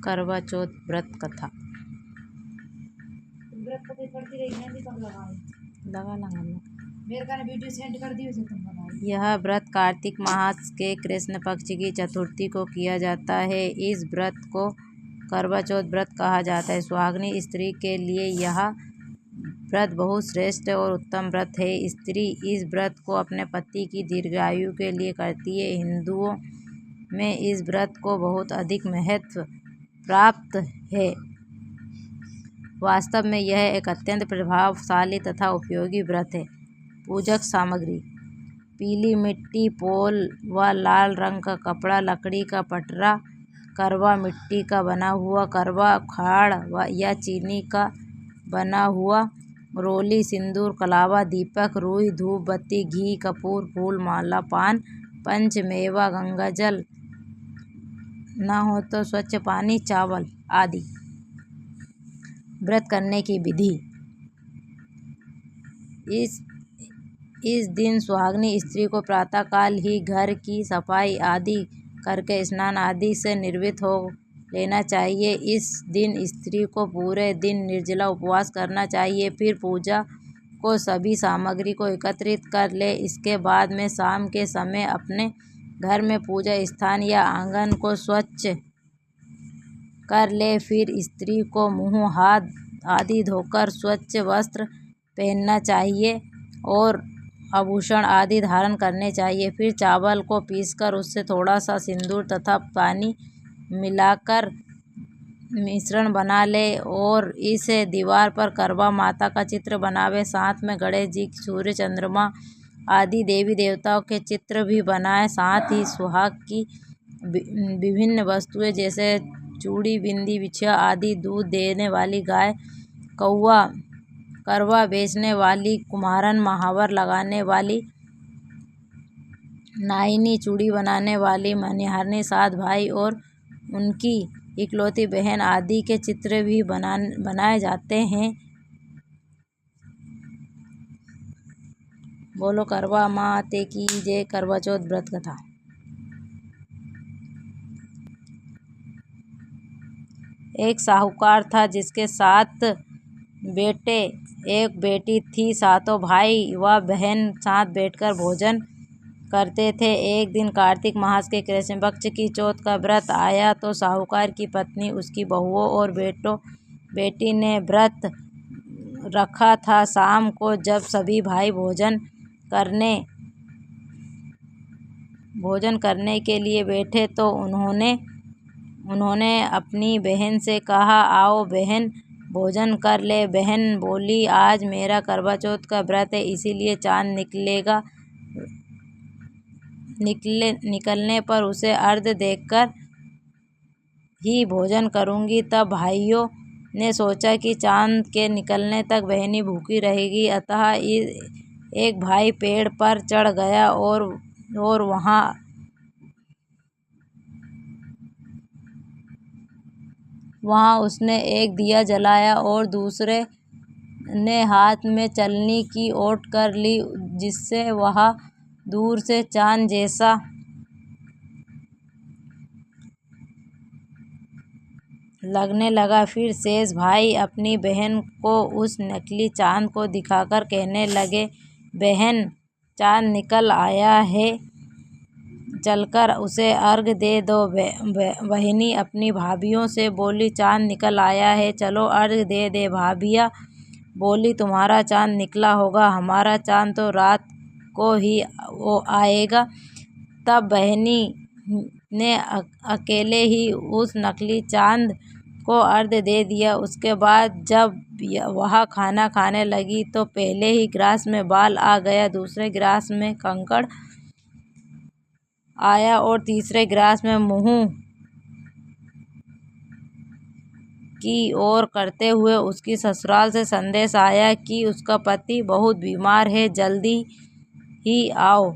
करवा चौथ व्रत कथा। व्रत कथा पढ़ती रही, मेहंदी कब लगा मेरे का वीडियो सेंड कर दी उसे, तुम बताओ। यह व्रत कार्तिक मास के कृष्ण पक्ष की चतुर्थी को किया जाता है। इस व्रत को करवा चौथ व्रत कहा जाता है। सुहागिनी स्त्री के लिए यह व्रत बहुत श्रेष्ठ और उत्तम व्रत है। स्त्री इस व्रत को अपने पति की दीर्घायु के लिए करती है। हिंदुओं में इस व्रत को बहुत अधिक महत्व प्राप्त है। वास्तव में यह एक अत्यंत प्रभावशाली तथा उपयोगी व्रत है। पूजक सामग्री: पीली मिट्टी, पोल व लाल रंग का कपड़ा, लकड़ी का पटरा, करवा मिट्टी का बना हुआ करवा, खाड़ या चीनी का बना हुआ रोली, सिंदूर, कलावा, दीपक, रुई, धूप बत्ती, घी, कपूर, फूल माला, पान, पंच मेवा, गंगाजल, न हो तो स्वच्छ पानी, चावल आदि। व्रत करने की विधि: इस दिन सुहागिनी स्त्री को प्रातःकाल ही घर की सफाई आदि करके स्नान आदि से निवृत्त हो लेना चाहिए। इस दिन स्त्री को पूरे दिन निर्जला उपवास करना चाहिए। फिर पूजा को सभी सामग्री को एकत्रित कर ले। इसके बाद में शाम के समय अपने घर में पूजा स्थान या आंगन को स्वच्छ कर ले। फिर स्त्री को मुंह हाथ आदि धोकर स्वच्छ वस्त्र पहनना चाहिए और आभूषण आदि धारण करने चाहिए। फिर चावल को पीसकर उससे थोड़ा सा सिंदूर तथा पानी मिलाकर मिश्रण बना ले और इसे दीवार पर करवा माता का चित्र बनावे। साथ में गणेश जी, सूर्य, चंद्रमा आदि देवी देवताओं के चित्र भी बनाए। साथ ही सुहाग की विभिन्न वस्तुएं जैसे चूड़ी, बिंदी, बिछिया आदि, दूध देने वाली गाय, कौवा, करवा बेचने वाली कुम्हारन, महावर लगाने वाली नाइनी, चूड़ी बनाने वाली मनिहारनी, 7 भाई और उनकी इकलौती बहन आदि के चित्र भी बनाए जाते हैं। बोलो करवा माते की जय। करवा चौथ व्रत कथा। एक साहूकार था जिसके 7 बेटे, 1 बेटी थी। सातों भाई व बहन साथ बैठकर भोजन करते थे। एक दिन कार्तिक मास के कृष्ण पक्ष की चौथ का व्रत आया तो साहूकार की पत्नी, उसकी बहुओं और बेटी ने व्रत रखा था। शाम को जब सभी भाई भोजन करने के लिए बैठे तो उन्होंने अपनी बहन से कहा, आओ बहन भोजन कर ले। बहन बोली, आज मेरा करवा चौथ का व्रत है, इसीलिए चांद निकलने पर उसे अर्घ्य देकर ही भोजन करूंगी। तब भाइयों ने सोचा कि चांद के निकलने तक बहनी भूखी रहेगी, अतः एक भाई पेड़ पर चढ़ गया और वहां उसने एक दिया जलाया और दूसरे ने हाथ में चलनी की ओट कर ली, जिससे वह दूर से चांद जैसा लगने लगा। फिर शेष भाई अपनी बहन को उस नकली चांद को दिखाकर कहने लगे, बहन चांद निकल आया है, चलकर उसे अर्घ्य दे दो। बहनी अपनी भाभियों से बोली, चांद निकल आया है, चलो अर्घ्य दे दे। भाभियाँ बोली, तुम्हारा चांद निकला होगा, हमारा चांद तो रात को ही आएगा। तब बहनी ने अकेले ही उस नकली चांद को अर्घ्य दे दिया। उसके बाद जब वह खाना खाने लगी तो पहले ही गिलास में बाल आ गया, दूसरे गिलास में कंकड़ आया और तीसरे गिलास में मुंह की ओर करते हुए उसकी ससुराल से संदेश आया कि उसका पति बहुत बीमार है, जल्दी ही आओ।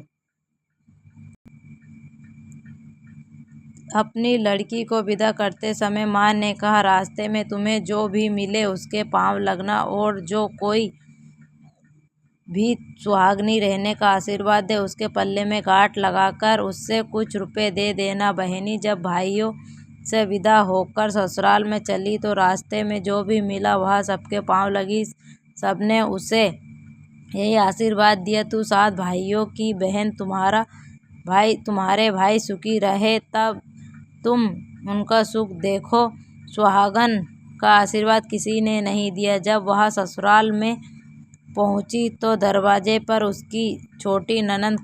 अपनी लड़की को विदा करते समय माँ ने कहा, रास्ते में तुम्हें जो भी मिले उसके पांव लगना और जो कोई भी सुहागिनी रहने का आशीर्वाद दे उसके पल्ले में गांठ लगाकर उससे कुछ रुपए दे देना। बहनी जब भाइयों से विदा होकर ससुराल में चली तो रास्ते में जो भी मिला वह सबके पाँव लगी। सबने उसे यही आशीर्वाद दिया, तू 7 भाइयों की बहन, तुम्हारे भाई सुखी रहे, तब तुम उनका सुख देखो। सुहागन का आशीर्वाद किसी ने नहीं दिया। जब वह ससुराल में पहुंची तो दरवाजे पर उसकी छोटी ननंद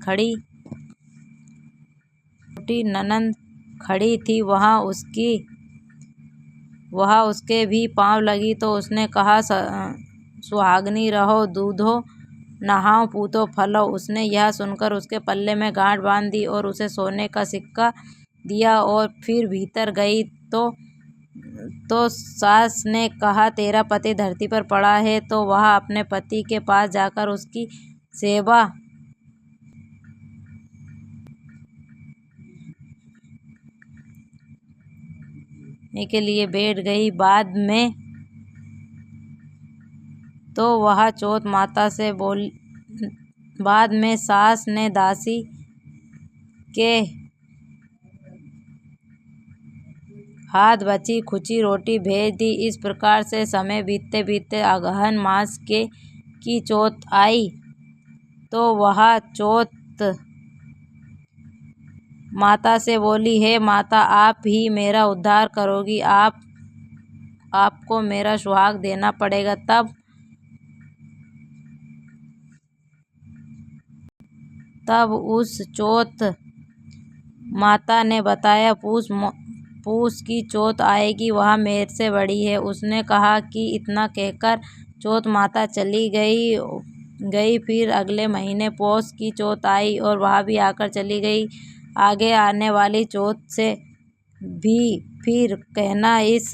खड़ी थी। वह उसके भी पाँव लगी तो उसने कहा, सुहागनी रहो, दूधो, नहाओ, पूतो, फलो। उसने यह सुनकर उसके पल्ले में गांठ बांध दी और उसे सोने का सिक्का दिया और फिर भीतर गई तो सास ने कहा, तेरा पति धरती पर पड़ा है। तो वह अपने पति के पास जाकर उसकी सेवा के लिए बैठ गई। बाद में सास ने दासी के हाथ बची खुची रोटी भेज दी। इस प्रकार से समय बीतते बीतते अगहन मास की चौथ आई तो वह चौथ माता से बोली, हे माता, आप ही मेरा उद्धार करोगी, आपको मेरा सुहाग देना पड़ेगा। तब उस चौथ माता ने बताया, पूस की चौथ आएगी, वह मेरे से बड़ी है। उसने कहा कि इतना कहकर चौथ माता चली गई। फिर अगले महीने पौष की चौथ आई और वह भी आकर चली गई। आगे आने वाली चौथ से भी फिर कहना इस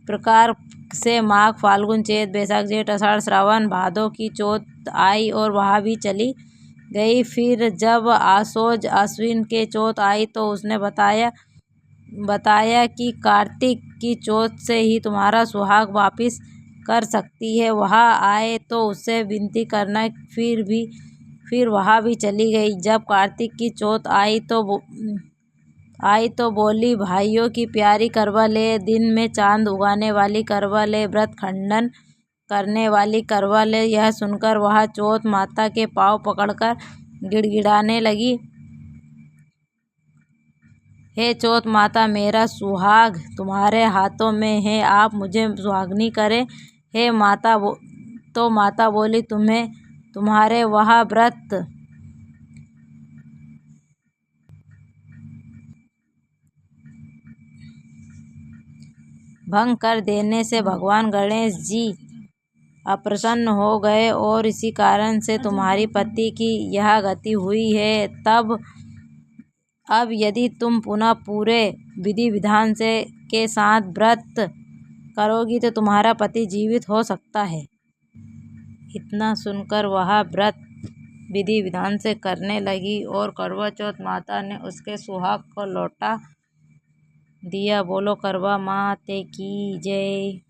प्रकार से माघ, फाल्गुन, चैत, बैसाख, जेठ, आषाढ़, श्रावण, भादो की चौथ आई और वह भी चली गई। फिर जब आसोज, अश्विन के चौथ आई तो उसने बताया कि कार्तिक की चौथ से ही तुम्हारा सुहाग वापिस कर सकती है। वह आए तो उससे विनती करना। फिर वह भी चली गई। जब कार्तिक की चौथ आई तो बोली, भाइयों की प्यारी करवा ले, दिन में चांद उगाने वाली करवा ले, व्रत खंडन करने वाली करवा ले। यह सुनकर वह चौथ माता के पाँव पकड़कर गिड़गिड़ाने लगी, हे चौथ माता, मेरा सुहाग तुम्हारे हाथों में है, आप मुझे सुहागनी करें। हे माता। तो माता बोली, तुम्हारे वह व्रत भंग कर देने से भगवान गणेश जी अप्रसन्न हो गए और इसी कारण से तुम्हारी पति की यह गति हुई है। अब यदि तुम पुनः पूरे विधि विधान के साथ व्रत करोगी तो तुम्हारा पति जीवित हो सकता है। इतना सुनकर वह व्रत विधि विधान से करने लगी और करवा चौथ माता ने उसके सुहाग को लौटा दिया। बोलो करवा माते की जय।